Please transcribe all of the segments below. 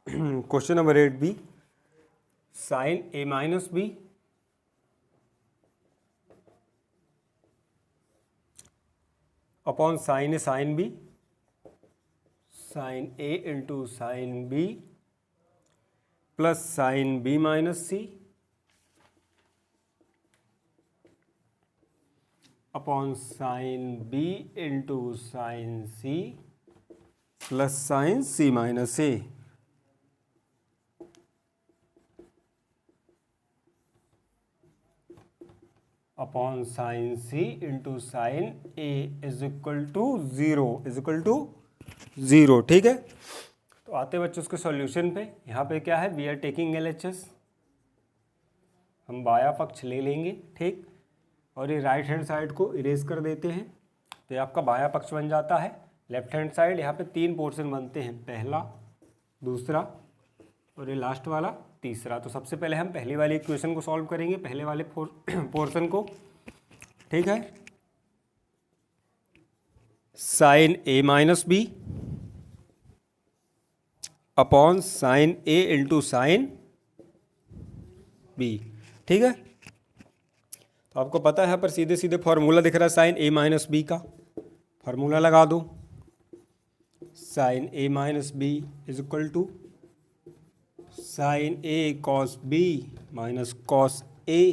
Question number 8b, sine A minus B upon sine A sine B, sine A into sine B plus sine B minus C upon sine B into sine C plus sine C minus A. Upon sine C into sine A is equal to zero. ठीक है, तो आते बच्चों उसके solution पे। यहाँ पे क्या है, वी आर टेकिंग LHS, हम बाया पक्ष ले लेंगे। ठीक, और ये राइट हैंड साइड को इरेज कर देते हैं, तो ये आपका बाया पक्ष बन जाता है। लेफ्ट हैंड साइड यहाँ पे 3 पोर्शन बनते हैं, पहला, दूसरा और ये लास्ट वाला तीसरा। तो सबसे पहले हम पहली वाली इक्वेशन को सॉल्व करेंगे, पहले वाले पोर्शन को। ठीक है, sine A minus B upon sine A into sine B. ठीक है, तो आपको पता है यहाँ पर सीधे सीधे फॉर्मूला दिख रहा है साइन ए माइनस बी का। फॉर्मूला लगा दो, sine A minus B is equal to sine A cos B minus cos A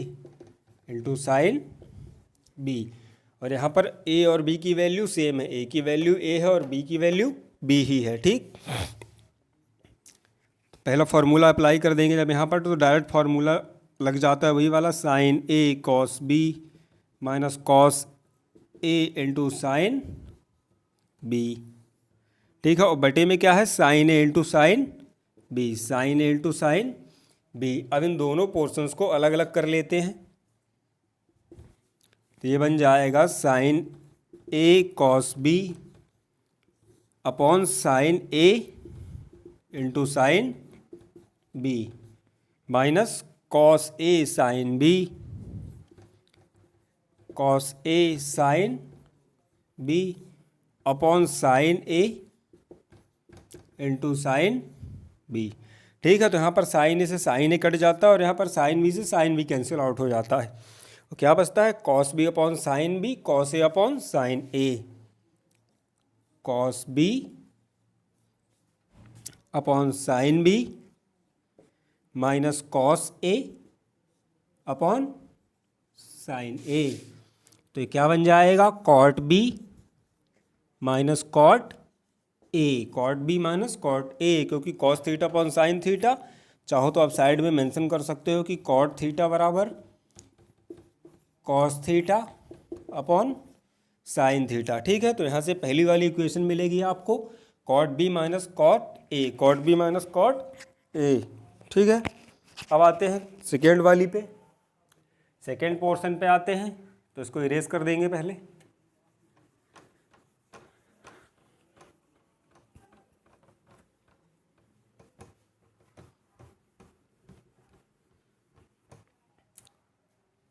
into sine B. और यहाँ पर ए और बी की वैल्यू सेम है, ए की वैल्यू ए है और बी की वैल्यू बी ही है। ठीक, पहला फार्मूला अप्लाई कर देंगे जब यहाँ पर, तो डायरेक्ट फार्मूला लग जाता है वही वाला, sign A cos B minus cos A into sine B. ठीक है, और बटे में क्या है, sine A into sine B, sine A into sine B. अब इन दोनों पोर्शंस को अलग अलग कर लेते हैं, तो ये बन जाएगा sine A cos B upon sine A into sine B minus cos A sine B, cos A sine B upon sine A into sine B. ठीक है, तो यहाँ पर साइन ए से साइन ए कट जाता है और यहाँ पर साइन बी से साइन बी कैंसिल आउट हो जाता है। तो क्या बचता है, cos B upon sine B, cos A upon sine A, cos B upon sine B minus cos A upon sine A. तो ये क्या बन जाएगा, cot B minus cot A, cot B minus cot A, क्योंकि cos theta upon sine theta. चाहो तो आप side में मेंशन कर सकते हो कि कॉट थीटा बराबर cos theta upon sine theta. ठीक है, तो यहाँ से पहली वाली इक्वेशन मिलेगी आपको, cot B minus cot A, cot B minus cot A. ठीक है, अब आते हैं सेकेंड वाली पे, सेकेंड पोर्शन पे आते हैं, तो इसको इरेज कर देंगे पहले।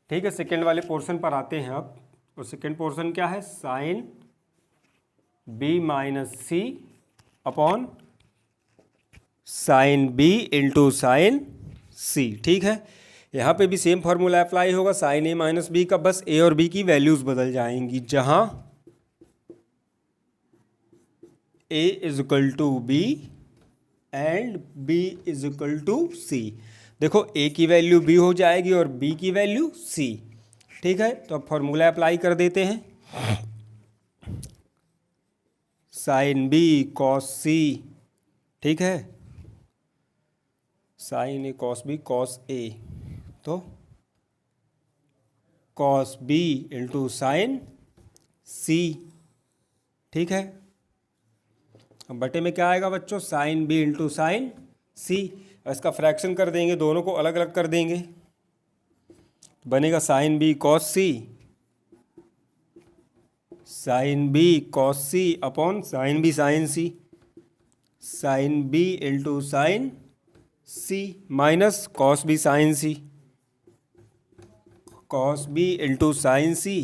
ठीक है, सेकेंड वाले पोर्शन पर आते हैं अब। और सेकेंड पोर्शन क्या है, sine B minus C upon sine B into sine C. ठीक है, यहाँ पे भी सेम फार्मूला अप्लाई होगा, साइन ए माइनस बी का, बस ए और बी की वैल्यूज बदल जाएंगी। जहाँ A is equal to B and B is equal to C. देखो, ए की वैल्यू बी हो जाएगी और बी की वैल्यू सी। ठीक है, तो अब फॉर्मूला अप्लाई कर देते हैं, साइन बी कॉस सी। ठीक है, sine A cos B cos ए, तो cos B into sine C. ठीक है, अब बटे में क्या आएगा बच्चों, साइन बी इंटू साइन सी। इसका फ्रैक्शन कर देंगे, दोनों को अलग अलग कर देंगे, बनेगा साइन बी कॉस सी, sign B cos C upon sine B sign सी, sign B into sine C minus cos B sign C, cos B into sine सी।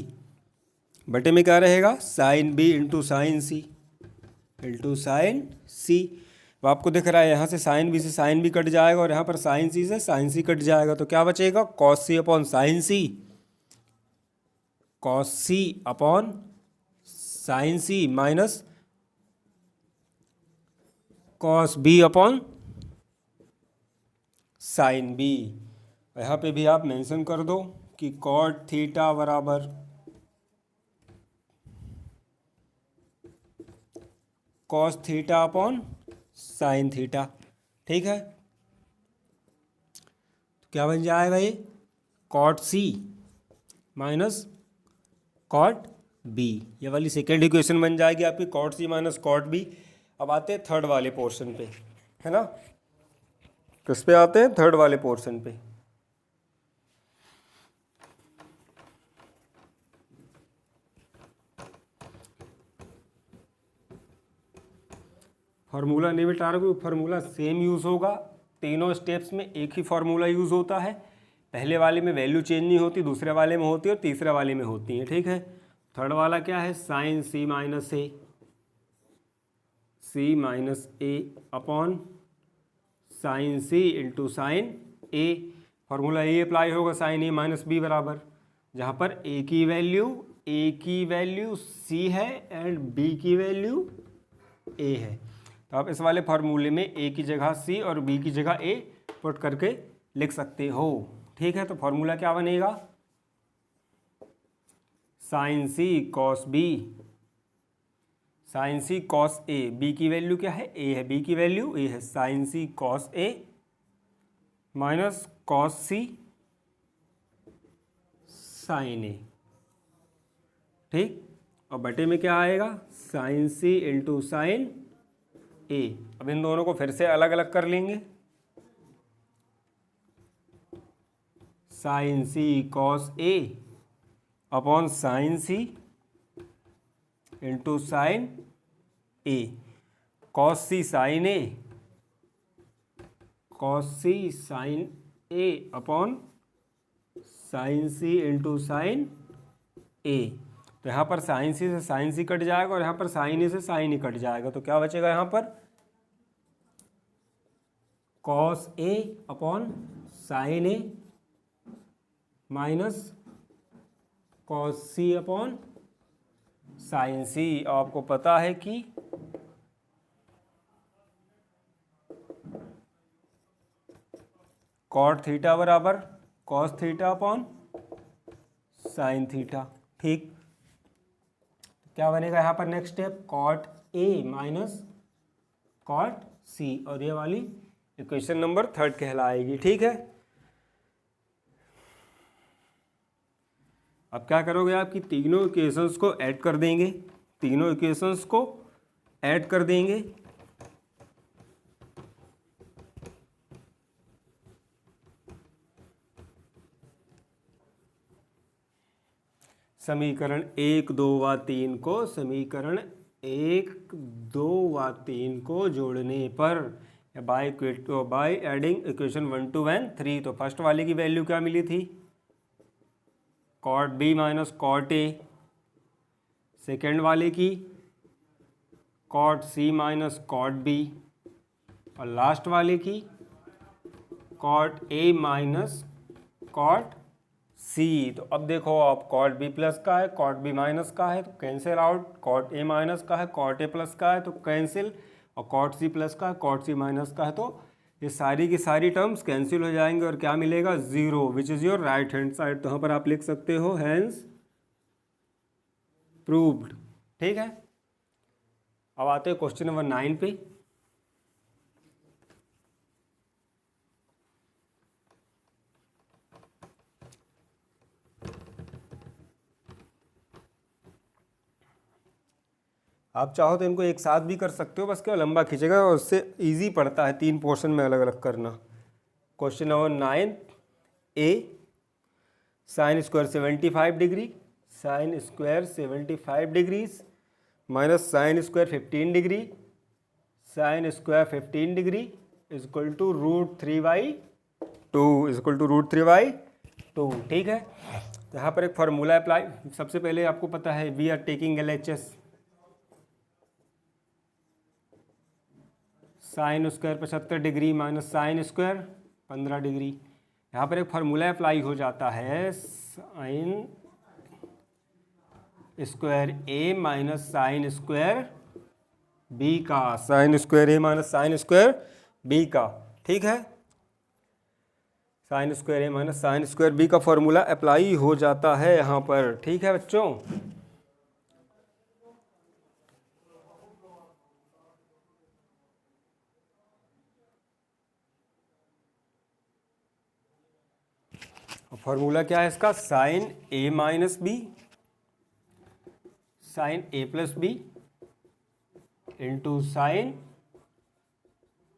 बटे में क्या रहेगा, sign B into sine C into sine सी। अब आपको दिख रहा है यहाँ से साइन बी से साइन बी कट जाएगा और यहाँ पर साइन सी से साइन सी कट जाएगा, तो क्या बचेगा, cos C upon sine C, cos C upon sine C minus cos B upon sine B. यहाँ पे भी आप मेंशन कर दो कि कॉट थीटा बराबर cos theta upon sine theta. ठीक है, तो क्या बन जाएगा ये, cot C minus cot B, ये वाली सेकेंड इक्वेशन बन जाएगी आपकी, cot C minus cot B. अब आते हैं थर्ड वाले पोर्शन पे, है ना, किस पे आते हैं, थर्ड वाले पोर्शन पे। फार्मूला नहीं बेटा रहा, क्योंकि फार्मूला सेम यूज़ होगा, तीनों स्टेप्स में एक ही फार्मूला यूज़ होता है। पहले वाले में वैल्यू चेंज नहीं होती, दूसरे वाले में होती है और तीसरे वाले में होती है। ठीक है, थर्ड वाला क्या है, sign C minus A upon sine C into sine A. Formula A apply होगा साइन ए माइनस बी बराबर, जहाँ पर ए की वैल्यू सी है एंड बी की वैल्यू ए है। तो आप इस वाले फार्मूले में ए की जगह सी और बी की जगह ए पुट करके लिख सकते हो। ठीक है, तो फार्मूला क्या बनेगा, sign C cos B, sign C cos A, B की वैल्यू क्या है, ए है, बी की वैल्यू ए है, sign C cos A minus cos C sign ए। ठीक, और बटे में क्या आएगा, साइन सी इंटू साइन ए। अब इन दोनों को फिर से अलग अलग कर लेंगे, sign C cos A upon sine C into sine A, cos C sign A, cos C sign A upon sine C into sine A. तो यहाँ पर साइन सी से साइन सी कट जाएगा और यहाँ पर साइन ए से साइन ई कट जाएगा, तो क्या बचेगा यहाँ पर, cos A upon sine A minus cos C upon sine C. आपको पता है कि कॉट थीटा बराबर cos theta upon sine theta. ठीक, क्या बनेगा यहाँ पर next step, cot A minus cot C, और ये वाली इक्वेशन नंबर थर्ड कहलाएगी। ठीक है, अब क्या करोगे, आपकी तीनों इक्वेशंस को ऐड कर देंगे, तीनों इक्वेशंस को ऐड कर देंगे, समीकरण 1, 2 व 3 को, समीकरण 1, 2 व 3 को जोड़ने पर बाय एडिंग इक्वेशन 1, 2 एंड 3, तो फर्स्ट वाले की वैल्यू क्या मिली थी, cot B minus cot A, second वाले की cot C minus cot B, और लास्ट वाले की cot A minus cot C. तो अब देखो, आप कॉट बी प्लस का है, कॉट बी माइनस का है तो cancel out, cot A minus का है, कॉट ए प्लस का है तो कैंसिल, और कॉट सी प्लस का है, कॉट सी माइनस का है, तो ये सारी की सारी टर्म्स कैंसिल हो जाएंगे और क्या मिलेगा, zero, which is your right hand side. तो यहाँ पर आप लिख सकते हो हैंस प्रूव्ड। ठीक है, अब आते हैं क्वेश्चन नंबर 9 पे। आप चाहो तो इनको एक साथ भी कर सकते हो, बस क्या लंबा खींचेगा और उससे इजी पड़ता है 3 पोर्शन में अलग अलग करना। Question number 9 A, sine square 75 degree, sine square 75 degrees minus sine square 15 degree, sine square 15 degree is equal to √3/2 is equal to √3/2। ठीक है, तो यहाँ पर एक फार्मूला अप्लाई, सबसे पहले आपको पता है we are taking LHS, sine square 75 degree minus sine square 15 degree. यहाँ पर एक फार्मूला अप्लाई हो जाता है, sine square A minus sine square B का, sine square A minus sine square B का, ठीक है। Sine square A minus sine square B का फॉर्मूला अप्लाई हो जाता है यहाँ पर, ठीक है बच्चों। फॉर्मूला क्या है इसका, sign A minus B sine A plus B into sine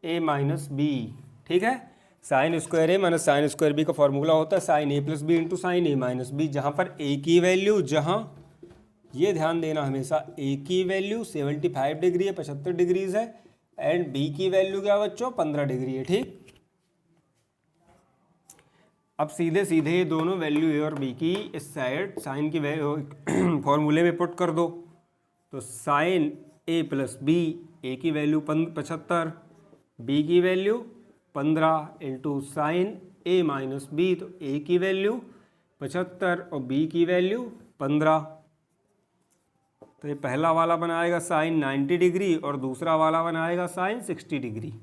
A minus B, ठीक है। Sine square A minus sine square B का फॉर्मूला होता है sine A plus B into sine A minus B, जहाँ पर ए की वैल्यू, जहाँ ये ध्यान देना हमेशा, ए की वैल्यू 75 डिग्री है, 75 डिग्रीज है, एंड बी की वैल्यू क्या बच्चों 15 डिग्री है, ठीक। अब सीधे सीधे ये दोनों वैल्यू ए और बी की इस साइड साइन की वैल्यू फॉर्मूले में पुट कर दो, तो साइन ए प्लस बी, ए की वैल्यू 75, बी की value 15 into sine A minus B, तो ए की वैल्यू 75 और बी की वैल्यू 15। तो ये पहला वाला बनाएगा साइन 90 डिग्री और दूसरा वाला बनाएगा साइन 60 डिग्री,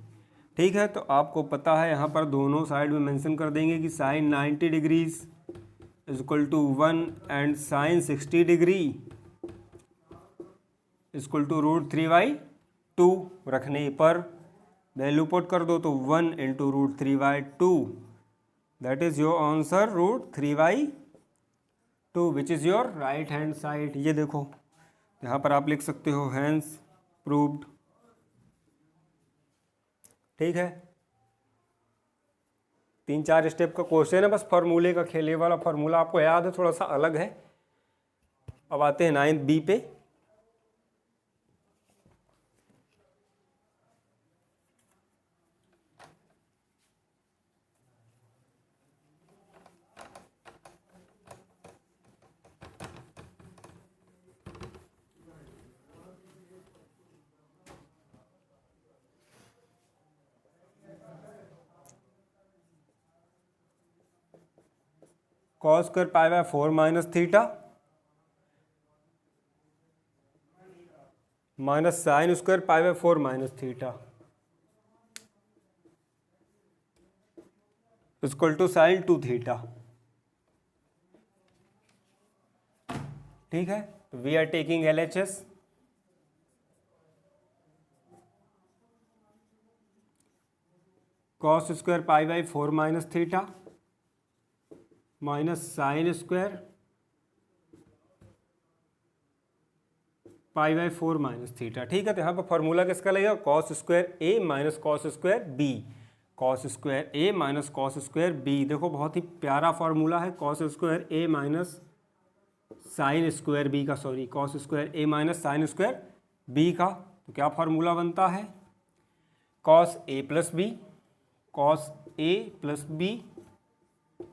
ठीक है। तो आपको पता है यहाँ पर दोनों साइड में मेंशन कर देंगे कि sine 90 degrees is equal to 1 and sine 60 degree equal to √3/2 रखने पर वैल्यू पुट कर दो, तो 1 into √3/2, that is your answer √3/2 which is your right hand side. ये देखो यहाँ पर आप लिख सकते हो हैंस प्रूव्ड, ठीक है। 3-4 स्टेप का क्वेश्चन है, बस फार्मूले का खेले वाला फार्मूला आपको याद है, थोड़ा सा अलग है। अब आते हैं 9th बी पे। Cos square pi by 4 minus theta minus sine square pi by 4 minus theta equal to sine 2 theta, ठीक है। तो we are taking LHS। Cos square pi by 4 minus theta minus sine square pi by 4 minus theta, ठीक है। तो यहाँ पर formula किसका लगेगा, cos square A minus cos square B, cos square A minus cos square B. देखो बहुत ही प्यारा फॉर्मूला है, cos square A minus sine square B का, sorry cos square A minus sine square B का। तो क्या फॉर्मूला बनता है, cos A plus B, cos A plus B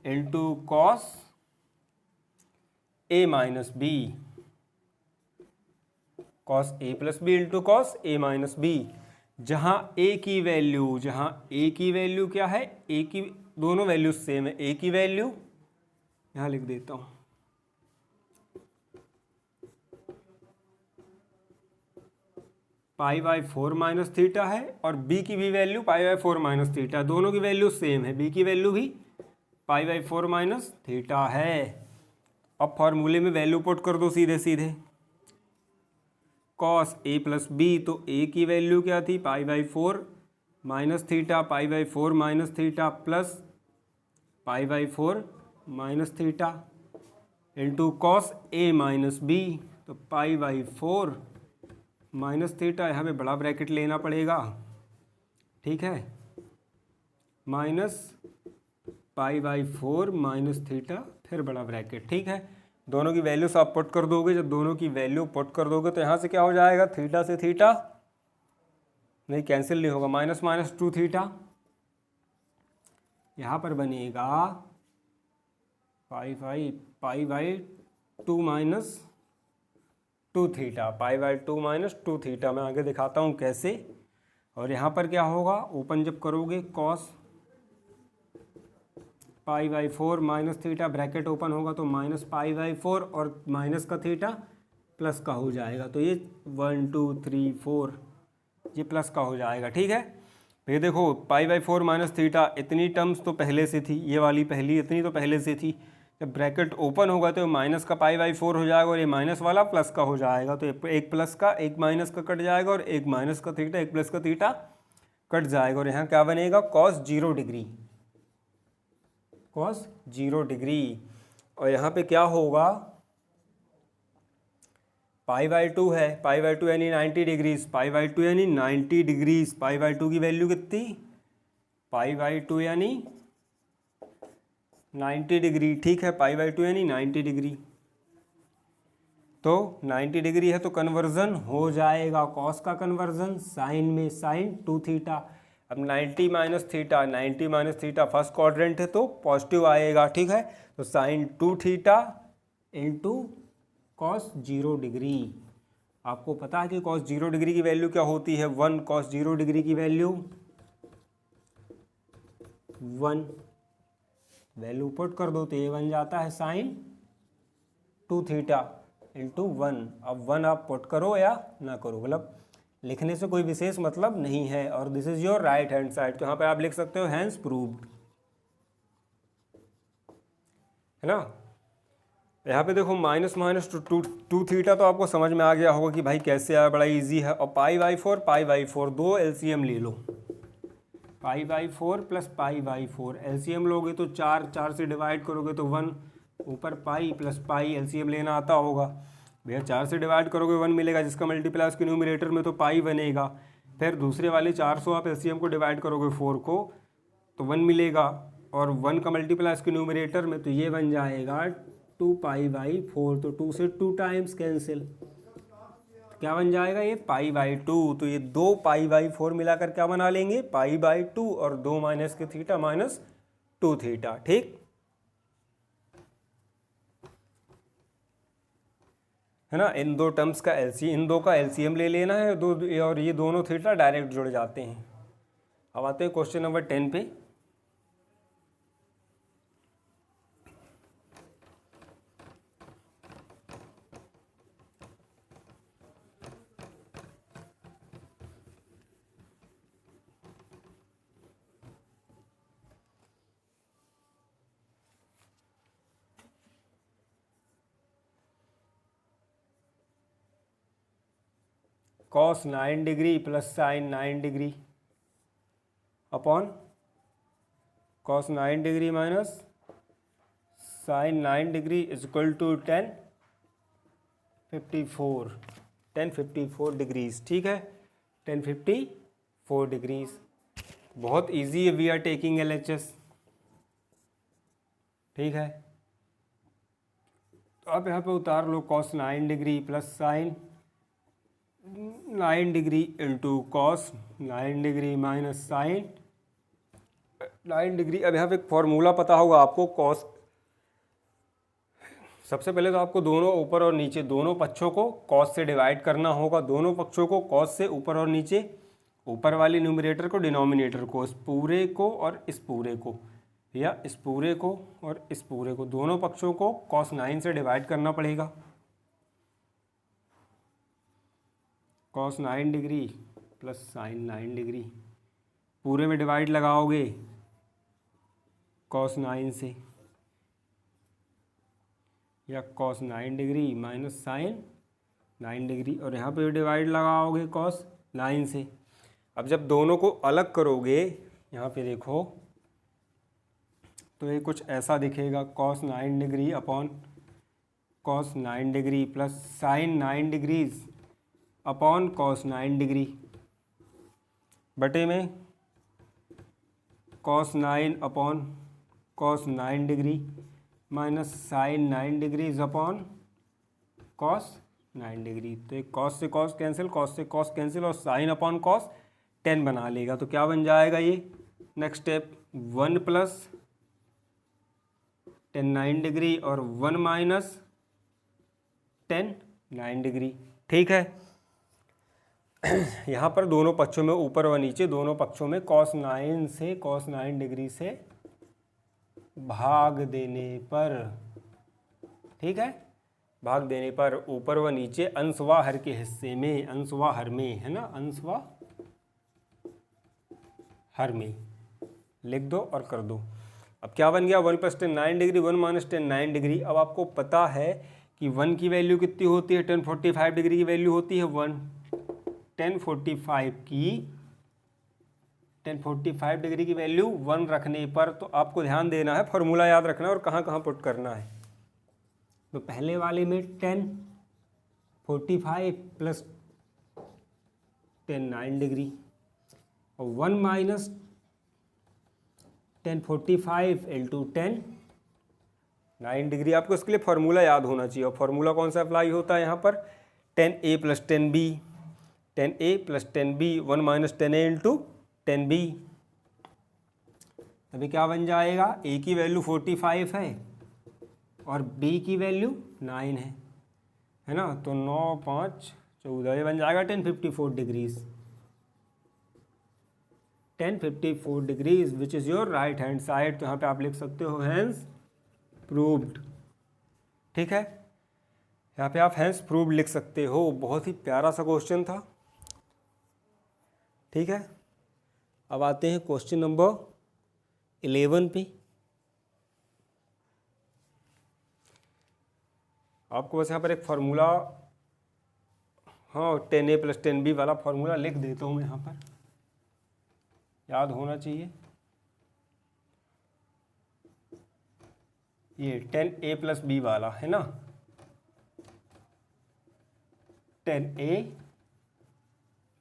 into cos A minus B, cos A plus B into cos A minus B, जहां ए की value, क्या है, ए की दोनों वैल्यू सेम है, ए की वैल्यू यहां लिख देता हूं, पाई बाय 4 माइनस थीटा है, और बी की भी value pi by 4 minus theta, दोनों की वैल्यू सेम है, बी की वैल्यू भी पाई बाय 4 माइनस थीटा है। अब फॉर्मूले में वैल्यू पुट कर दो सीधे सीधे, कॉस ए प्लस बी, तो ए की वैल्यू क्या थी, pi by 4 minus theta, pi by 4 minus theta plus pi by 4 minus theta into cos A minus B, तो पाई बाय 4 माइनस थीटा, यहाँ पे बड़ा ब्रैकेट लेना पड़ेगा, ठीक है, minus pi by 4 minus theta फिर बड़ा ब्रैकेट, ठीक है। दोनों की वैल्यूज आप पुट कर दोगे, जब दोनों की वैल्यू पुट कर दोगे तो यहाँ से क्या हो जाएगा, थीटा से थीटा नहीं कैंसिल नहीं होगा, माइनस माइनस 2 थीटा, यहाँ पर बनेगा pi by 2 minus 2 theta, pi by 2 minus 2 theta. मैं आगे दिखाता हूँ कैसे। और यहाँ पर क्या होगा, ओपन जब करोगे cos pi by 4 minus theta, bracket open होगा तो माइनस पाई बाई 4 और माइनस का थीटा प्लस का हो जाएगा, तो ये 1 2 3 4 ये प्लस का हो जाएगा। ठीक है, फिर देखो पाई बाई 4 माइनस थीटा, इतनी टर्म्स तो पहले से थी, ये वाली पहली इतनी तो पहले से थी, जब ब्रैकेट ओपन होगा तो माइनस का पाई बाई 4 हो जाएगा और ये माइनस वाला प्लस का हो जाएगा, तो एक प्लस का एक माइनस का कट जाएगा और एक माइनस का थीटा एक प्लस का थीटा कट जाएगा, और यहाँ क्या बनेगा, कॉस 0 डिग्री, कॉस 0 डिग्री। और यहाँ पे क्या होगा, पाई बाई 2 है, पाई बाई 2 यानी 90 डिग्रीज, पाई बाई 2 यानी 90 डिग्रीज, पाई बाई 2 की वैल्यू कितनी, पाई बाई 2 यानी 90 डिग्री। ठीक है, पाई बाई 2 यानी 90 डिग्री, तो 90 डिग्री है तो कन्वर्जन हो जाएगा, कॉस का कन्वर्जन साइन में, साइन 2 थीटा। अब 90 minus theta, 90 minus theta first quadrant है तो पॉजिटिव आएगा। ठीक है, तो sine 2 theta into cos 0 degree. आपको पता है कि कॉस 0 डिग्री की वैल्यू क्या होती है, 1, कॉस 0 डिग्री की वैल्यू 1, वैल्यू पुट कर दो तो ये बन जाता है साइन 2 थीटा इंटू 1। अब 1 आप पुट करो या ना करो, मतलब लिखने से कोई विशेष मतलब नहीं है, और this is your right hand side, तो यहाँ पे आप लिख सकते हो हैंस प्रूव्ड, है ना। यहाँ पे देखो माइनस माइनस टू थीटा तो आपको समझ में आ गया होगा कि भाई कैसे आया, बड़ा इजी है। और पाई बाई 4 दो एलसीएम ले लो, pi by 4 plus pi by 4 LCM लोगे तो 4 से डिवाइड करोगे तो 1, ऊपर पाई प्लस पाई एलसीएम लेना आता होगा भैया, 4 से डिवाइड करोगे 1 मिलेगा, जिसका मल्टीप्लाई उसके न्यूमरेटर में तो पाई बनेगा, फिर दूसरे वाले 400 आप एलसीएम को डिवाइड करोगे 4 को तो 1 मिलेगा, और 1 का मल्टीप्लाई उसके न्यूमरेटर में तो ये बन जाएगा 2 पाई बाई 4, तो 2 से 2 टाइम्स कैंसिल, क्या बन जाएगा ये पाई बाई 2, तो ये 2 पाई बाई 4 मिलाकर क्या बना लेंगे, पाई बाई 2, और 2 माइनस के थीटा माइनस 2 थीटा। ठीक है ना, इन दो टर्म्स का इन दो का एलसीएम ले लेना है, दो और ये दोनों थीटा डायरेक्ट जुड़ जाते हैं। अब आते हैं क्वेश्चन नंबर 10 पे। Cos 9 degree plus sine 9 degree upon cos 9 degree minus sine 9 degree is equal to 1054 degrees. ठीक है, 1054 डिग्रीज, बहुत इजी है, वी आर टेकिंग एलएचएस। ठीक है, तो आप यहाँ पे उतार लो cos 9 degree plus sine 9 degree into cos 9 degree minus sine 9 degree. अब यहाँ पे एक फॉर्मूला पता होगा आपको, कॉस, सबसे पहले तो आपको दोनों ऊपर और नीचे दोनों पक्षों को कॉस से डिवाइड करना होगा, दोनों पक्षों को कॉस से ऊपर और नीचे, ऊपर वाले न्यूमरेटर को डिनोमिनेटर को, इस पूरे को और इस पूरे को, या इस पूरे को और इस पूरे को, दोनों पक्षों को कॉस 9 से डिवाइड करना पड़ेगा। Cos 9 degree plus sine 9 degree, पूरे में डिवाइड लगाओगे कॉस 9 से, या cos 9 degree minus sine 9 degree, और यहाँ पे डिवाइड लगाओगे कॉस 9 से। अब जब दोनों को अलग करोगे, यहाँ पे देखो तो ये कुछ ऐसा दिखेगा, cos 9 degree upon cos 9 degree plus sine 9 degrees upon cos 9 degree बटे में cos 9 upon cos 9 degree minus sine 9 degrees upon cos 9 degree. तो एक कॉस से कॉस कैंसिल, कॉस से कॉस कैंसिल, और साइन अपॉन कॉस 10 बना लेगा, तो क्या बन जाएगा ये नेक्स्ट स्टेप, 1 प्लस 10 9 डिग्री और 1 माइनस 10 9 डिग्री। ठीक है, यहाँ पर दोनों पक्षों में, ऊपर व नीचे दोनों पक्षों में cos 9 डिग्री से भाग देने पर, ठीक है, भाग देने पर ऊपर व नीचे अंश व हर के हिस्से में, अंश व हर में, है ना, अंश व हर में लिख दो और कर दो। अब क्या बन गया, 1 + 10 9 डिग्री, 1 - 10 9 डिग्री। अब आपको पता है कि 1 की वैल्यू कितनी होती है, 1045 डिग्री की वैल्यू होती है 1। 1045 डिग्री की वैल्यू 1 रखने पर, तो आपको ध्यान देना है, फॉर्मूला याद रखना है और कहाँ कहाँ पुट करना है। तो पहले वाले में 1045 + 10 9 डिग्री, और 1 - 1045 × 10 9 डिग्री। आपको इसके लिए फॉर्मूला याद होना चाहिए, और फॉर्मूला कौन सा अप्लाई होता है यहाँ पर, 10a + 10b, 10a + 10b, 1 - 10a × 10b। अभी क्या बन जाएगा, a की वैल्यू 45 है और b की वैल्यू 9 है ना, तो 9 5 14, ये बन जाएगा 1054 degrees, 1054 degrees which is your right hand side. तो यहाँ पे आप लिख सकते हो हैंस प्रूव्ड, ठीक है, यहाँ पे आप हैंस प्रूव्ड लिख सकते हो। बहुत ही प्यारा सा क्वेश्चन था, ठीक है। अब आते हैं क्वेश्चन नंबर 11 पे। आपको बस यहाँ पर एक फार्मूला, हाँ 10a + 10b वाला फार्मूला लिख देता हूँ मैं, यहाँ पर याद होना चाहिए। ये 10a + b वाला है ना, 10a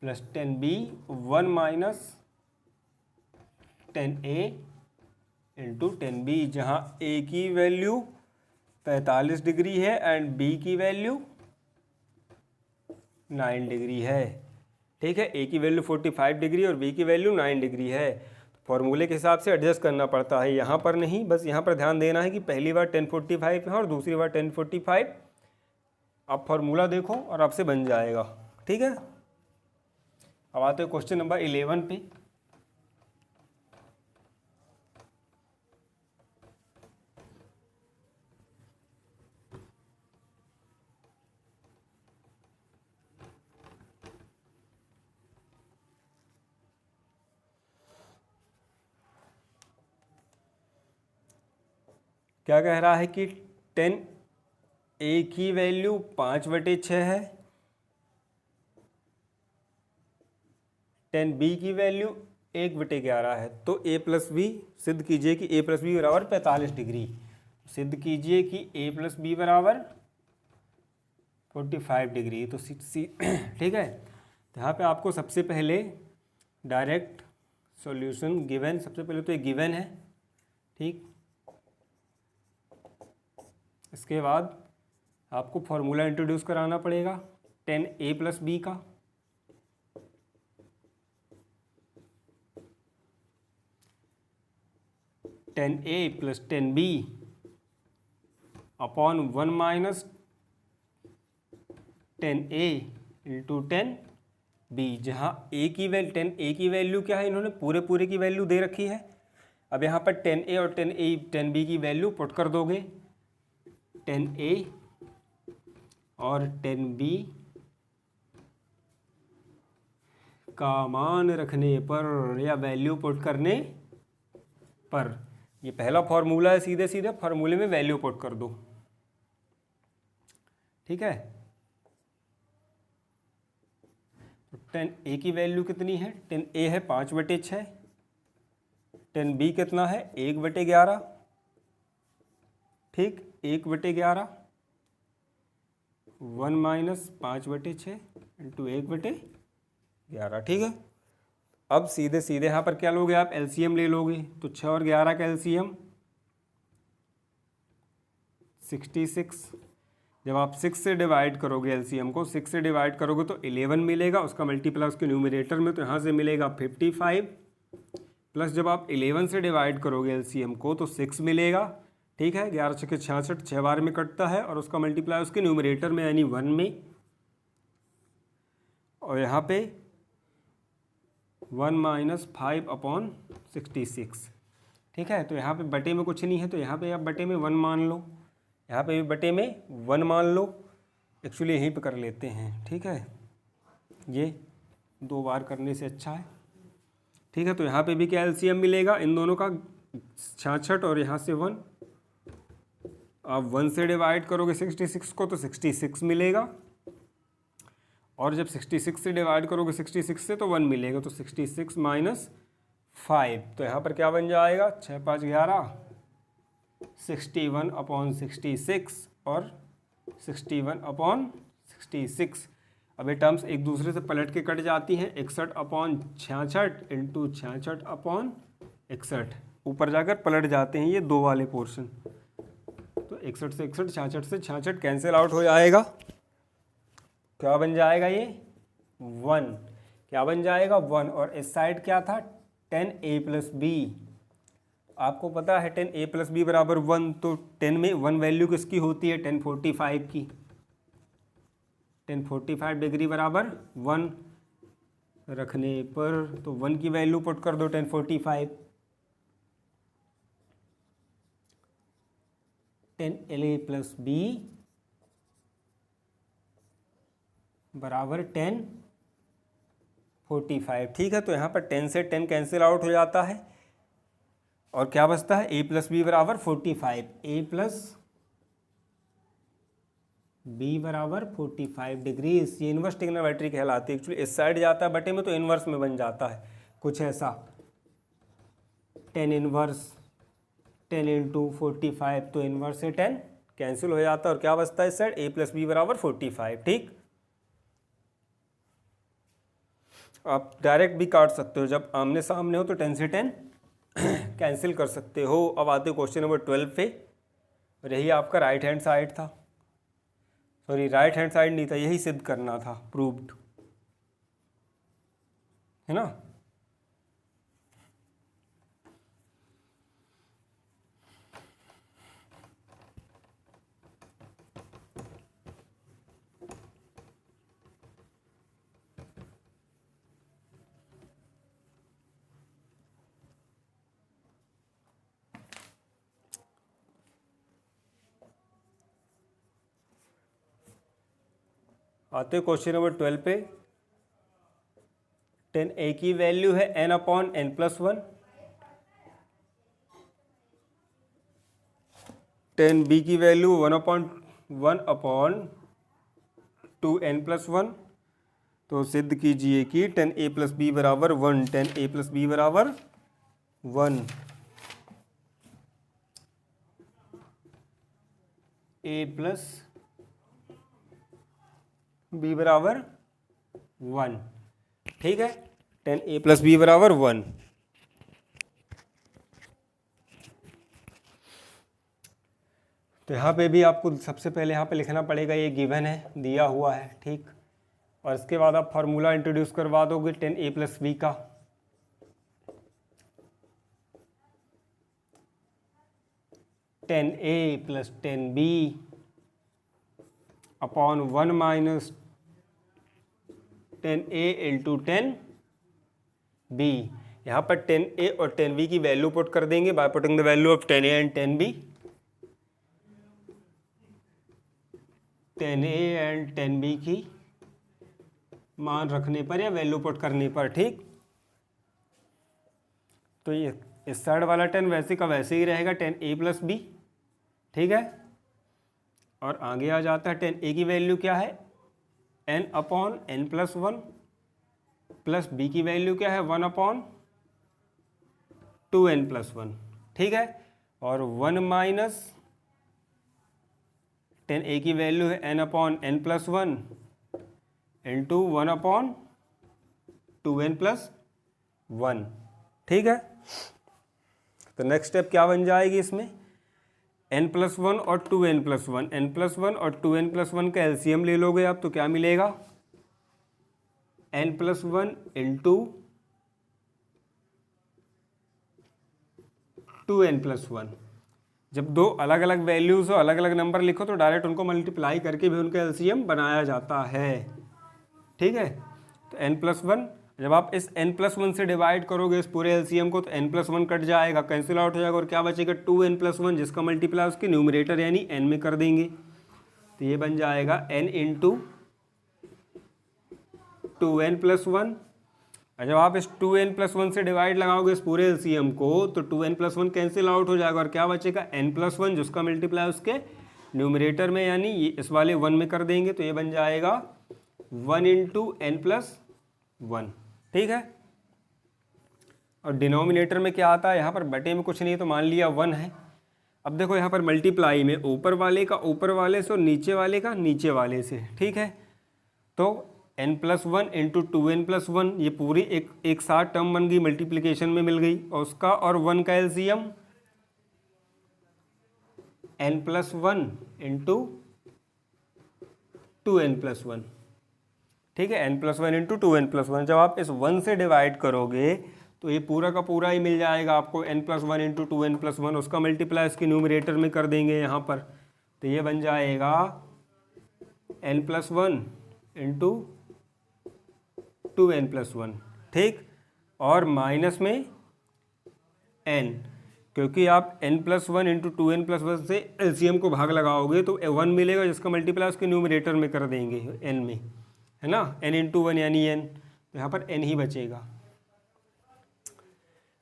+ 10b, 1 - 10a × 10b, जहाँ a की वैल्यू 45 डिग्री है एंड b की वैल्यू 9 डिग्री है, ठीक है। a की वैल्यू 45 डिग्री और b की वैल्यू 9 डिग्री है। फॉर्मूले के हिसाब से एडजस्ट करना पड़ता है, यहाँ पर नहीं, बस यहाँ पर ध्यान देना है कि पहली बार 1045 है और दूसरी बार 1045। आप फॉर्मूला देखो और आपसे बन जाएगा, ठीक है। अब आते हैं क्वेश्चन नंबर 11 पे। क्या कह रहा है कि 10a की वैल्यू 5/6 है, 10b की वैल्यू 1/11 है। तो a + b सिद्ध कीजिए कि a + b बराबर 45 डिग्री। सिद्ध कीजिए कि a + b बराबर 45 डिग्री। तो ठीक है, तो यहाँ पे आपको सबसे पहले डायरेक्ट सॉल्यूशन गिवन, सबसे पहले तो ये गिवन है, ठीक। इसके बाद आपको फॉर्मूला इंट्रोड्यूस कराना पड़ेगा 10a + b का, (10a + 10b) upon 1 - 10a × 10b, जहाँ a की वैल्यू 10a की वैल्यू क्या है, इन्होंने पूरे की वैल्यू दे रखी है। अब यहाँ पर 10a और 10b की वैल्यू पुट कर दोगे, 10a और 10b का मान रखने पर या वैल्यू पुट करने पर, ये पहला फॉर्मूला है, सीधे सीधे फॉर्मूले में वैल्यू पुट कर दो, ठीक है। तो 10a की वैल्यू कितनी है, 10a है 5/6, 10b कितना है 1/11, ठीक, 1/11, 1 - 5/6 × 1/11, ठीक है। अब सीधे सीधे यहाँ पर क्या लोगे आप, एलसीएम ले लोगे, तो 6 और 11 का एलसीएम 66। जब आप 6 से डिवाइड करोगे, एलसीएम को 6 से डिवाइड करोगे तो 11 मिलेगा, उसका मल्टीप्लाई उसके न्यूमरेटर में, तो यहाँ से मिलेगा 55, प्लस जब आप 11 से डिवाइड करोगे एलसीएम को तो 6 मिलेगा, ठीक है। 11 × 6 = 66, 6 बार में कटता है, और उसका मल्टीप्लाई उसके न्यूमरेटर में यानी 1 में, और यहाँ पे 1 माइनस 5/66। ठीक है, तो यहाँ पे बटे में कुछ नहीं है, तो यहाँ पे आप बटे में 1 मान लो, यहाँ पे भी बटे में 1 मान लो। एक्चुअली यहीं पे कर लेते हैं, ठीक है, ये 2 बार करने से अच्छा है। ठीक है, तो यहाँ पे भी क्या एलसीएम मिलेगा इन दोनों का 66 और यहाँ से 1। आप 1 से डिवाइड करोगे 66 को तो 66 मिलेगा, और जब 66 से डिवाइड करोगे 66 से तो 1 मिलेगा, तो 66 माइनस 5, तो यहाँ पर क्या बन जाएगा 6 5 11, 61/66 और 61/66। अब ये टर्म्स एक दूसरे से पलट के कट जाती हैं, 61/66 इंटू 66/61 ऊपर जाकर पलट जाते हैं ये 2 वाले पोर्शन। तो 61 से 61, 66 से 66 कैंसिल आउट हो जाएगा। क्या बन जाएगा ये 1, क्या बन जाएगा 1, और इस साइड क्या था 10a + b। आपको पता है 10a + b बराबर 1, तो 10 में 1 वैल्यू किसकी होती है 1045 की। 1045 डिग्री बराबर 1 रखने पर तो 1 की वैल्यू पुट कर दो 1045, 10a + b बराबर 1045। ठीक है, तो यहाँ पर 10 से 10 कैंसिल आउट हो जाता है और क्या बचता है a + b बराबर 45, a + b बराबर 45 डिग्री। ये इन्वर्स ट्रिग्नोमेट्री कहलाती है। एक्चुअली इस साइड जाता है बटे में तो इन्वर्स में बन जाता है कुछ ऐसा, 10 इन्वर्स 10 इंटू 45, तो इन्वर्स से 10 कैंसिल हो जाता है और क्या बचता है इस साइड a + b बराबर 45। ठीक, आप डायरेक्ट भी काट सकते हो, जब आमने सामने हो तो 10 से 10 कैंसिल कर सकते हो। अब आते हो क्वेश्चन नंबर 12 पे, और यही आपका राइट हैंड साइड था, सॉरी राइट हैंड साइड नहीं था, यही सिद्ध करना था, प्रूव्ड है ना। आते हो क्वेश्चन नंबर 12 पे। 10a की वैल्यू है n/n+1, 10b की वैल्यू 1/2n+1। तो सिद्ध कीजिए कि 10a + b बराबर 1, 10a + b बराबर 1, a + b बराबर 1। ठीक है, 10a + b बराबर 1। तो यहाँ पे भी आपको सबसे पहले यहाँ पे लिखना पड़ेगा, ये गिवन है, दिया हुआ है। ठीक, और इसके बाद आप फार्मूला इंट्रोड्यूस करवा दोगे 10a + b का। (10a + 10b) upon 1 minus 10a into 10b। यहाँ पर 10a और 10b की वैल्यू पुट कर देंगे by putting the value of 10a and 10b। 10a and 10b की मान रखने पर या वैल्यू पुट करने पर। ठीक, तो ये इस साइड वाला 10 वैसे का वैसे ही रहेगा 10a + b। ठीक है, और आगे आ जाता है 10a की वैल्यू क्या है n/n+1 प्लस b की वैल्यू क्या है 1/2n+1। ठीक है, और 1 माइनस 10a की वैल्यू है n/n+1 इंटू 1/2n+1। ठीक है, तो नेक्स्ट स्टेप क्या बन जाएगी इसमें, n+1 और 2n+1, n+1 और 2n+1 का एलसीएम ले लोगे आप तो क्या मिलेगा n+1 इंटू 2n+1। जब दो अलग अलग वैल्यूज हो, अलग अलग नंबर लिखो तो डायरेक्ट उनको मल्टीप्लाई करके भी उनका एलसीएम बनाया जाता है। ठीक है, n+1, जब आप इस n+1 से डिवाइड करोगे इस पूरे एलसीएम को तो n+1 कट जाएगा, कैंसिल आउट हो जाएगा और क्या बचेगा 2n+1, जिसका मल्टीप्लाई उसके न्यूमरेटर यानी n में कर देंगे तो ये बन जाएगा n इंटू 2n+1। जब आप इस 2n+1 से डिवाइड लगाओगे इस पूरे एलसीएम को तो 2n+1 कैंसिल आउट हो जाएगा और क्या बचेगा n+1, जिसका मल्टीप्लाई उसके न्यूमरेटर में यानी इस वाले 1 में कर देंगे तो ये बन जाएगा 1 इंटू n+1। ठीक है, और डिनोमिनेटर में क्या आता है, यहाँ पर बटे में कुछ नहीं है तो मान लिया 1 है। अब देखो यहाँ पर मल्टीप्लाई में ऊपर वाले का ऊपर वाले से और नीचे वाले का नीचे वाले से। ठीक है, तो n+1 इंटू 2n+1 ये पूरी एक साथ टर्म बन गई, मल्टीप्लिकेशन में मिल गई, और उसका और 1 का एलसीएम n+1 इंटू 2n+1। ठीक है, n+1 इंटू 2n+1। जब आप इस 1 से डिवाइड करोगे तो ये पूरा का पूरा ही मिल जाएगा आपको n+1 इंटू 2n+1, उसका मल्टीप्लाई इसके न्यूमरेटर में कर देंगे यहाँ पर तो ये बन जाएगा n+1 इंटू 2n+1। ठीक, और माइनस में n, क्योंकि आप n+1 इंटू 2n+1 से एलसीएम को भाग लगाओगे तो 1 मिलेगा, जिसका मल्टीप्लाई उसके न्यूमरेटर में कर देंगे n में, है ना, n इंटू 1 यानी n, तो यहाँ पर n ही बचेगा।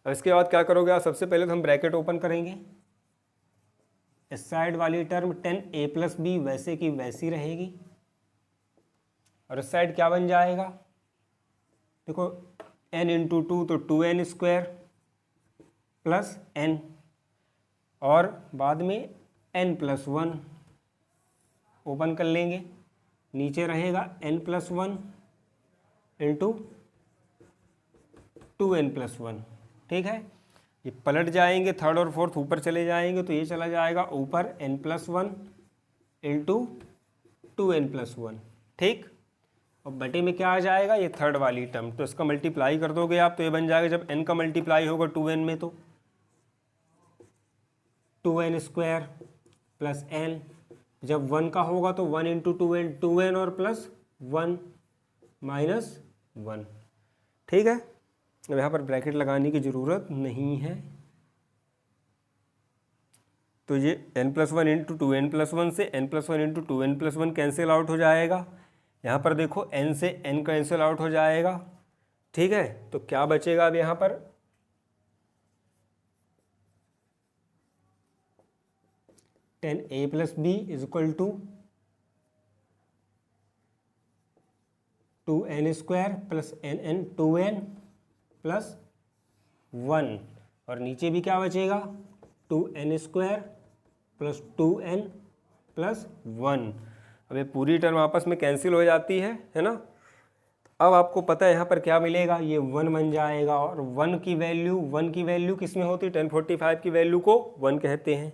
अब इसके बाद क्या करोगे आप, सबसे पहले तो हम ब्रैकेट ओपन करेंगे, इस साइड वाली टर्म 10a+b वैसे की वैसी रहेगी और इस साइड क्या बन जाएगा, देखो n इंटू 2 तो 2n² प्लस n और बाद में n+1 ओपन कर लेंगे, नीचे रहेगा n+1 इंटू 2n+1। ठीक है, ये पलट जाएंगे, थर्ड और फोर्थ ऊपर चले जाएंगे तो ये चला जाएगा ऊपर n+1 इंटू 2n+1। ठीक, और बटे में क्या आ जाएगा, ये थर्ड वाली टर्म, तो इसका मल्टीप्लाई कर दोगे आप तो ये बन जाएगा, जब n का मल्टीप्लाई होगा 2n में तो 2n² प्लस n, जब 1 का होगा तो 1 इंटू 2n और प्लस 1 माइनस 1। ठीक है, अब यहाँ पर ब्रैकेट लगाने की ज़रूरत नहीं है तो ये n+1 इंटू 2n+1 से n+1 into 2n+1 cancel out हो जाएगा। यहाँ पर देखो n से n कैंसिल आउट हो जाएगा। ठीक है, तो क्या बचेगा अब यहाँ पर, (10a+b) equal to 2n² plus n 2n plus 1, और नीचे भी क्या बचेगा 2n² प्लस 2n प्लस 1। अब ये पूरी टर्म आपस में कैंसिल हो जाती है ना। अब आपको पता है यहाँ पर क्या मिलेगा, ये 1 बन जाएगा और 1 की वैल्यू किस में होती है, 1045 की वैल्यू को 1 कहते हैं।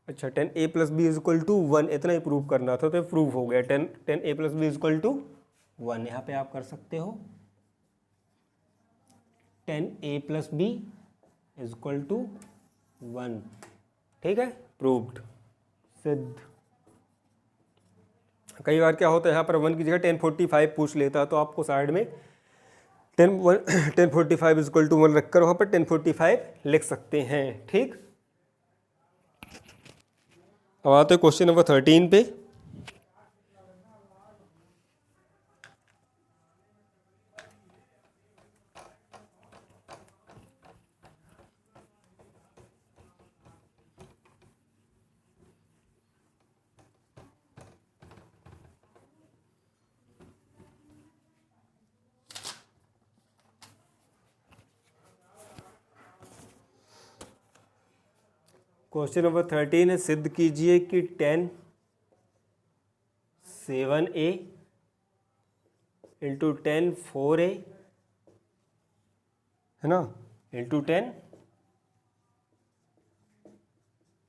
अच्छा, 10a+b इक्वल टू 1, इतना ही प्रूव करना था तो प्रूव हो गया। 10a+b इक्वल टू 1, यहाँ पे आप कर सकते हो 10a+b इक्वल टू 1। ठीक है, प्रूव्ड, सिद्ध। कई बार क्या होता है यहाँ पर 1 की जगह 1045 पूछ लेता है तो आपको साइड में 1045 इक्वल टू 1 रखकर वहाँ पर 1045 लिख सकते हैं। ठीक, अब आते हैं क्वेश्चन नंबर 13 पे। क्वेश्चन नंबर 13 है, सिद्ध कीजिए कि 10 7a इंटू 10 4a है ना, into 10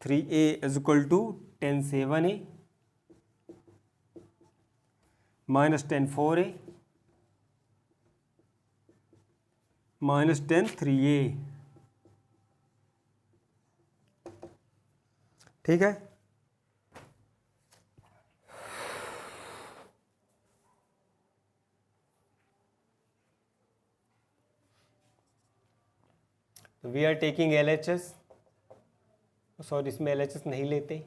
3a is equal to 10 7a minus 10 4a minus 10 3a। ठीक है, तो we are taking LHS, sorry इसमें LHS नहीं लेते,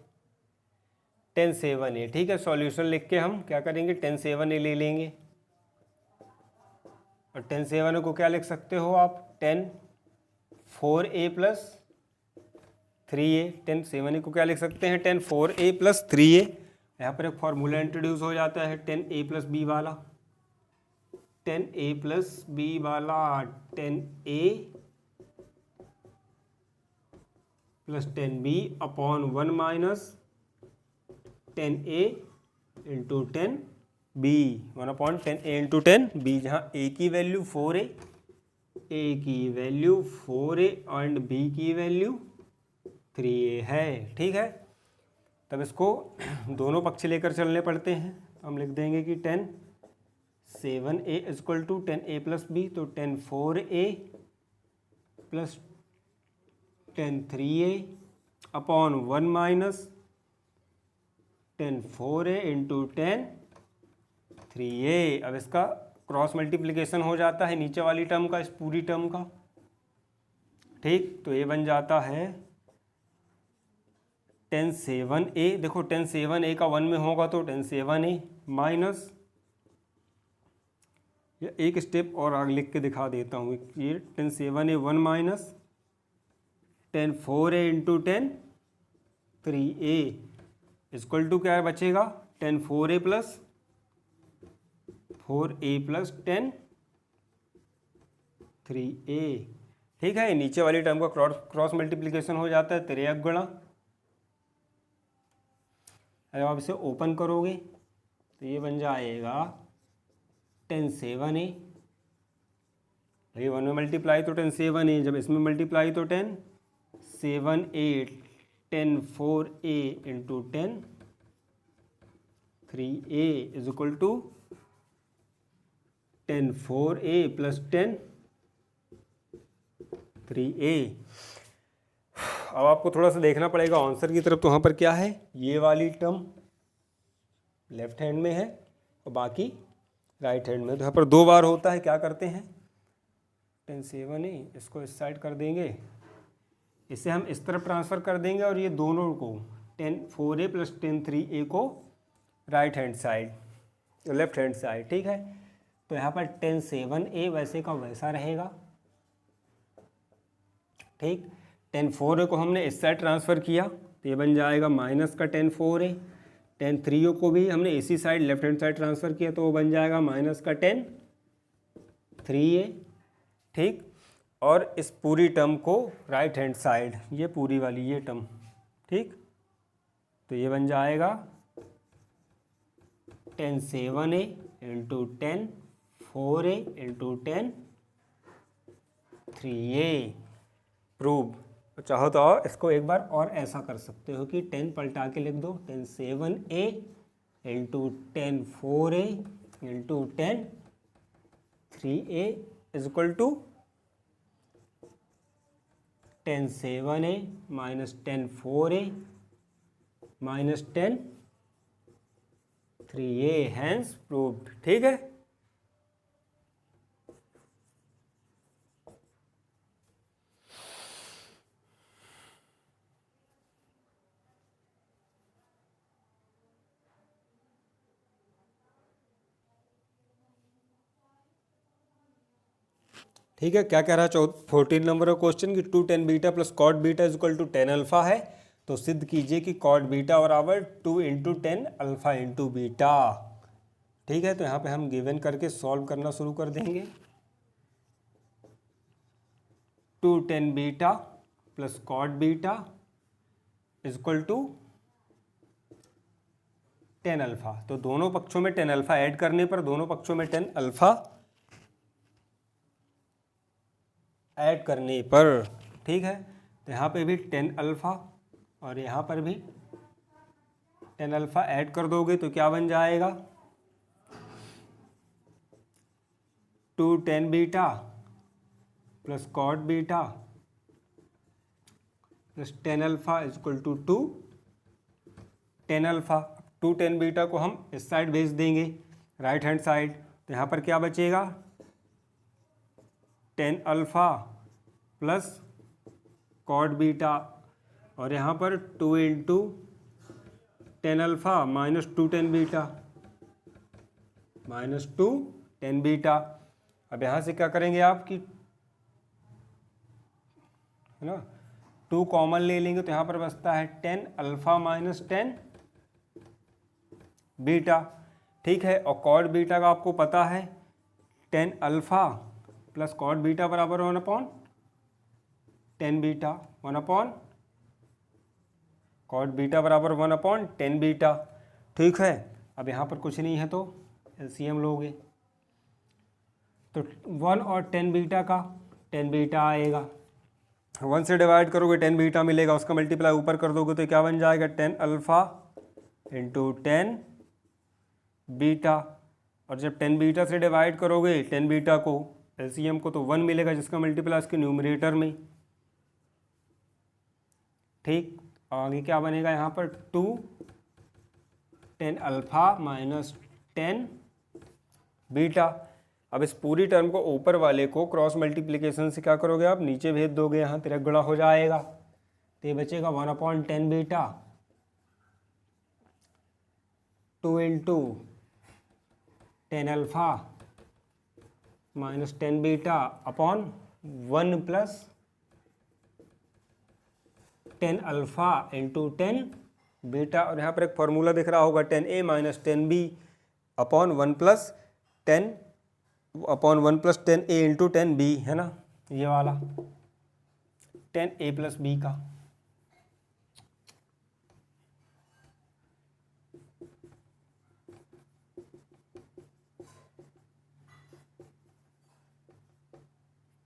10(7a), ठीक है। सॉल्यूशन लिख के हम क्या करेंगे, 10(7a) ले लेंगे, और 10(7a) को क्या लिख सकते हो आप, 10(4a) + 3a। 10(7a) को क्या लिख सकते हैं, 10(4a) + 3a। यहाँ पर एक फॉर्मूला इंट्रोड्यूस हो जाता है 10a + b वाला, 10a + b वाला, 10a + 10b upon 1 - 10a × 10b, 1/10a × 10b, जहाँ a की वैल्यू 4a, a की वैल्यू 4a एंड b की वैल्यू 3a है, ठीक है। तब इसको दोनों पक्ष लेकर चलने पड़ते हैं। हम लिख देंगे कि 10(7a) = 10a + b, तो 10(4a) + 10(3a) upon 1 - 10(4a) × 10(3a)। अब इसका क्रॉस मल्टीप्लिकेशन हो जाता है नीचे वाली टर्म का, इस पूरी टर्म का, ठीक। तो ये बन जाता है 10(7a), देखो 10(7a) का 1 में होगा तो 10(7a) माइनस, एक स्टेप और आगे लिख के दिखा देता हूँ, ये 10(7a) 1 minus 10(4a) × 10(3a) equal to क्या बचेगा, 10(4a) + 4a + 10(3a), ठीक है। नीचे वाली टर्म का क्रॉस मल्टीप्लिकेशन हो जाता है 3 गुणा। अगर आप इसे ओपन करोगे तो ये बन जाएगा 10(7a), ये 1 में मल्टीप्लाई तो 10(7a), जब इसमें मल्टीप्लाई तो 10(7a) 10(4a) × 10(3a) equal to 10(4a + 10(3a)। अब आपको थोड़ा सा देखना पड़ेगा आंसर की तरफ, तो वहाँ पर क्या है, ये वाली टर्म लेफ्ट हैंड में है और बाकी राइट हैंड में। तो यहाँ पर 2 बार होता है, क्या करते हैं, 10(7a) इसको इस साइड कर देंगे, इसे हम इस तरफ ट्रांसफ़र कर देंगे, और ये दोनों को 10(4a + 10(3a) को right hand side, left hand side, ठीक है। तो यहाँ पर 10(7a) वैसे का वैसा रहेगा, ठीक। 10(4a) को हमने इस साइड ट्रांसफ़र किया तो ये बन जाएगा माइनस का 10(4a), 10(3a) को भी हमने इसी side left hand side transfer किया तो वो बन जाएगा माइनस का 10(3a), ठीक। और इस पूरी टर्म को राइट हैंड साइड, ये पूरी वाली ये टर्म, ठीक। तो ये बन जाएगा 10(7a) × 10(4a) × 10(3a) प्रूव। चाहो तो इसको एक बार और ऐसा कर सकते हो कि 10 पलटा के लिख दो, 10(7a) × 10(4a) × 10(3a) equal to 10(7a) - 10(4a) - 10(3a), hence proved, ठीक है। ठीक है, क्या कह रहा है 14 नंबर का क्वेश्चन कि 2tan beta + cot beta equal to 10 alpha है, तो सिद्ध कीजिए कि cot बीटा बराबर 2 × 10 अल्फा × बीटा, ठीक है। तो यहाँ पे हम गिवन करके सॉल्व करना शुरू कर देंगे। 2tan beta + cot beta equal to 10 alpha, तो दोनों पक्षों में 10 अल्फा ऐड करने पर दोनों पक्षों में 10 अल्फा ऐड करने पर, ठीक है। तो यहाँ पे भी 10 अल्फा और यहाँ पर भी 10 अल्फा ऐड कर दोगे तो क्या बन जाएगा, 2tan beta + cot beta + 10 alpha equal to 10 alpha. 2tan beta को हम इस साइड भेज देंगे राइट हैंड साइड, तो यहाँ पर क्या बचेगा, 10 अल्फा + कॉट बीटा, और यहाँ पर 2 into tan alpha minus 2 tan beta, minus 2 tan beta. अब यहाँ से क्या करेंगे आप कि है ना 2 कॉमन ले लेंगे तो यहाँ पर बचता है 10 अल्फ़ा माइनस 10 बीटा, ठीक है। और कॉट बीटा का आपको पता है 10 अल्फ़ा प्लस कॉट बीटा बराबर 1/10 बीटा, 1 कॉट बीटा बराबर 1/10 बीटा, ठीक है। अब यहाँ पर कुछ नहीं है तो एलसीएम लोगे तो 1 और 10 बीटा का 10 बीटा आएगा, 1 से डिवाइड करोगे 10 बीटा मिलेगा, उसका मल्टीप्लाई ऊपर कर दोगे तो क्या बन जाएगा 10 अल्फ़ा इंटू 10 बीटा, और जब 10 बीटा से डिवाइड करोगे 10 बीटा को एलसीएम को तो 1 मिलेगा जिसका मल्टीप्लाई उसके न्यूमरेटर में, ठीक। आगे क्या बनेगा यहाँ पर 2 10 अल्फ़ा माइनस 10 बीटा। अब इस पूरी टर्म को ऊपर वाले को क्रॉस मल्टीप्लिकेशन से क्या करोगे आप, नीचे भेज दोगे, यहाँ तिरक गुणा हो जाएगा तो ये बचेगा 1/10 beta 2 into 10 alpha minus 10 beta upon 1 plus 10 alpha into 10 beta, और यहाँ पर एक फॉर्मूला दिख रहा होगा 10a minus 10b upon 1 plus 10a into 10b, है ना, ये वाला 10a प्लस b का।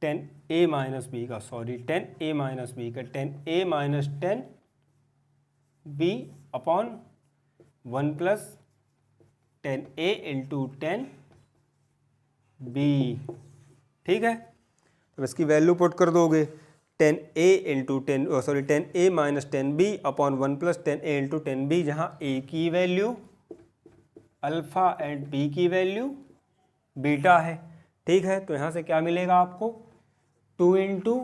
टेन ए माइनस बी का, सॉरी 10a माइनस बी का, 10a minus 10b upon 1 plus 10a into 10b, ठीक है। तो इसकी वैल्यू पुट कर दोगे 10a into 10a minus 10b upon 1 plus 10a into 10b, जहाँ a की वैल्यू अल्फ़ा एंड b की वैल्यू बीटा है, ठीक है। तो यहाँ से क्या मिलेगा आपको 2 into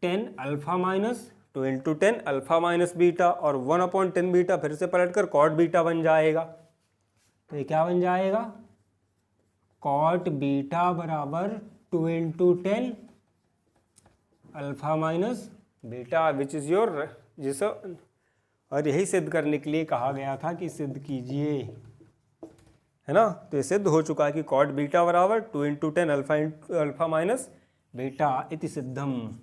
10 alpha minus 2 into 10 alpha minus beta और 1/10 बीटा, फिर से पलटकर कॉट बीटा बन जाएगा। तो ये क्या बन जाएगा, कॉट बीटा बराबर 2 into 10 alpha minus beta, which is your जिस, और यही सिद्ध करने के लिए कहा गया था कि सिद्ध कीजिए, है ना। तो ये सिद्ध हो चुका है कि कॉट बीटा बराबर 2 इंटू 10 अल्फ़ा माइनस बीटा इति सिद्धम।